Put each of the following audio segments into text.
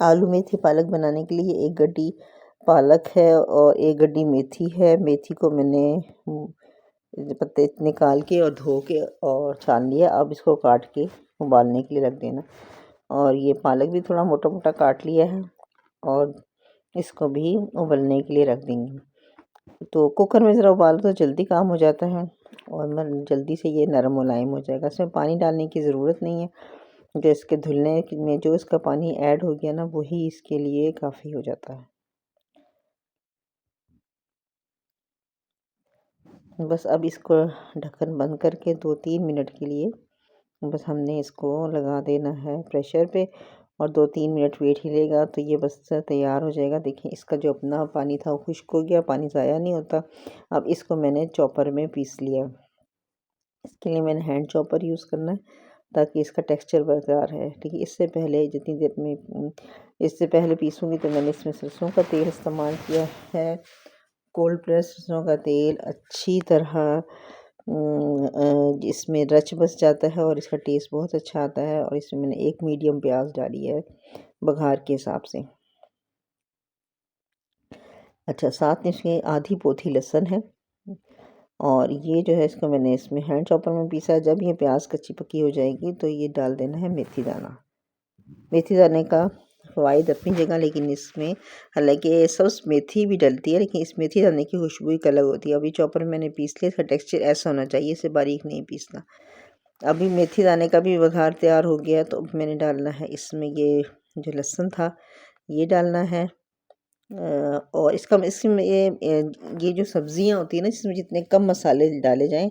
आलू मेथी पालक बनाने के लिए एक गड्डी पालक है और एक गड्डी मेथी है। मेथी को मैंने पत्ते निकाल के और धो के और छान लिया। अब इसको काट के उबालने के लिए रख देना। और ये पालक भी थोड़ा मोटा मोटा काट लिया है और इसको भी उबलने के लिए रख देंगे। तो कुकर में ज़रा उबालो तो जल्दी काम हो जाता है और जल्दी से ये नरम मुलायम हो जाएगा। इसमें पानी डालने की ज़रूरत नहीं है। जो इसके धुलने में जो इसका पानी ऐड हो गया ना, वही इसके लिए काफ़ी हो जाता है। बस अब इसको ढक्कन बंद करके 2-3 मिनट के लिए बस हमने इसको लगा देना है प्रेशर पे और 2-3 मिनट वेट हिलेगा तो ये बस तैयार हो जाएगा। देखिए इसका जो अपना पानी था वो खुश्क हो गया, पानी ज़ाया नहीं होता। अब इसको मैंने चॉपर में पीस लिया। इसके लिए मैंने हैंड चॉपर यूज़ करना है ताकि इसका टेक्सचर बरकरार है। ठीक है, इससे पहले पीसूँगी तो मैंने इसमें सरसों का तेल इस्तेमाल किया है। कोल्ड प्रेस सरसों का तेल अच्छी तरह इसमें रच बस जाता है और इसका टेस्ट बहुत अच्छा आता है। और इसमें मैंने एक मीडियम प्याज डाली है बघार के हिसाब से। अच्छा, साथ में इसमें आधी पोथी लहसुन है और ये जो है इसको मैंने इसमें हैंड चॉपर में पीसा है। जब ये प्याज कच्ची पक्की हो जाएगी तो ये डाल देना है मेथी दाना। मेथी दाने का फ़वाइद अपनी जगह, लेकिन इसमें हालांकि सब मेथी भी डलती है लेकिन इस मेथी दाने की खुशबू एक अलग होती है। अभी चॉपर में मैंने पीस लिया, इसका टेक्सचर ऐसा होना चाहिए, इसे बारीक नहीं पीसना। अभी मेथी दाने का भी बघार तैयार हो गया तो अब मैंने डालना है इसमें ये जो लहसुन था ये डालना है। और इसमें ये जो सब्ज़ियाँ होती हैं ना, जिसमें जितने कम मसाले डाले जाएं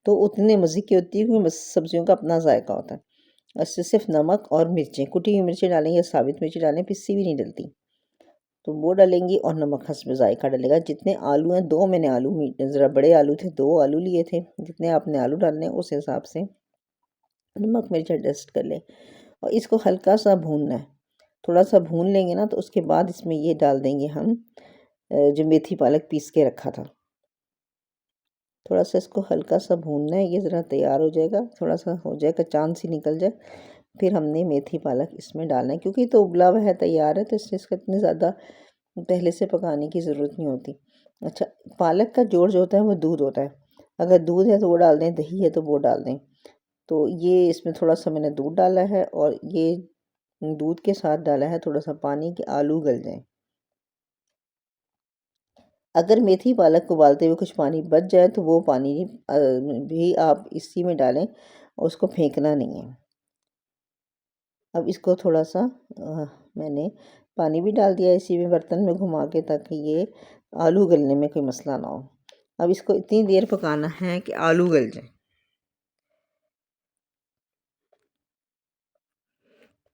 तो उतने मज़े की होती है, क्योंकि सब्ज़ियों का अपना जायका होता है। इससे सिर्फ नमक और मिर्चें, कुटी हुई मिर्चें डालेंगे या साबित मिर्ची डालें, पिस्सी भी नहीं डलती, तो वो डालेंगी। और नमक हस्ब जायका डलेगा। जितने आलू हैं, दो मैंने आलू ज़रा बड़े आलू थे, 2 आलू लिए थे। जितने आपने आलू डालने हैं उस हिसाब से नमक मिर्च एडजस्ट कर लें और इसको हल्का सा भूनना है। थोड़ा सा भून लेंगे ना तो उसके बाद इसमें ये डाल देंगे हम जो मेथी पालक पीस के रखा था। थोड़ा सा इसको हल्का सा भूनना है, ये ज़रा तैयार हो जाएगा, थोड़ा सा हो जाएगा, चांद सी निकल जाए, फिर हमने मेथी पालक इसमें डालना है। क्योंकि तो उबला हुआ है, तैयार है, तो इससे इसका इतनी ज़्यादा पहले से पकाने की ज़रूरत नहीं होती। अच्छा, पालक का जोड़ जो होता है वो दूध होता है। अगर दूध है तो वो डाल दें, दही है तो वो डाल दें। तो ये इसमें थोड़ा सा मैंने दूध डाला है और ये दूध के साथ डाला है थोड़ा सा पानी कि आलू गल जाएं। अगर मेथी पालक को उबालते हुए कुछ पानी बच जाए तो वो पानी भी आप इसी में डालें और उसको फेंकना नहीं है। अब इसको थोड़ा सा मैंने पानी भी डाल दिया इसी में बर्तन में घुमा के, ताकि ये आलू गलने में कोई मसला ना हो। अब इसको इतनी देर पकाना है कि आलू गल जाए।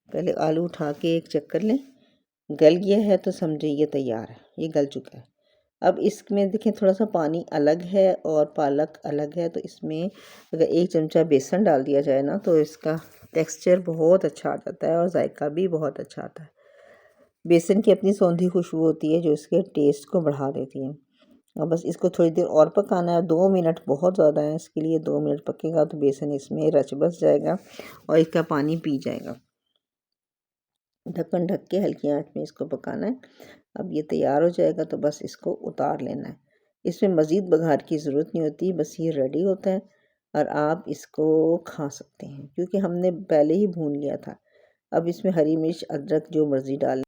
पहले आलू उठा के एक चेक कर लें, गल गया है तो समझिए ये तैयार है, ये गल चुका है। अब इसमें देखें थोड़ा सा पानी अलग है और पालक अलग है, तो इसमें अगर 1 चमचा बेसन डाल दिया जाए ना तो इसका टेक्सचर बहुत अच्छा आ जाता है और जायका भी बहुत अच्छा आता है। बेसन की अपनी सौंधी खुशबू होती है जो इसके टेस्ट को बढ़ा देती है। और बस इसको थोड़ी देर और पकाना है, 2 मिनट बहुत ज़्यादा है इसके लिए। 2 मिनट पकेगा तो बेसन इसमें रच बस जाएगा और इसका पानी पी जाएगा। ढक्कन ढक के हल्की आंच में इसको पकाना है। अब ये तैयार हो जाएगा तो बस इसको उतार लेना है। इसमें मज़ीद बघार की ज़रूरत नहीं होती, बस ये रेडी होता है और आप इसको खा सकते हैं, क्योंकि हमने पहले ही भून लिया था। अब इसमें हरी मिर्च, अदरक जो मर्ज़ी डाल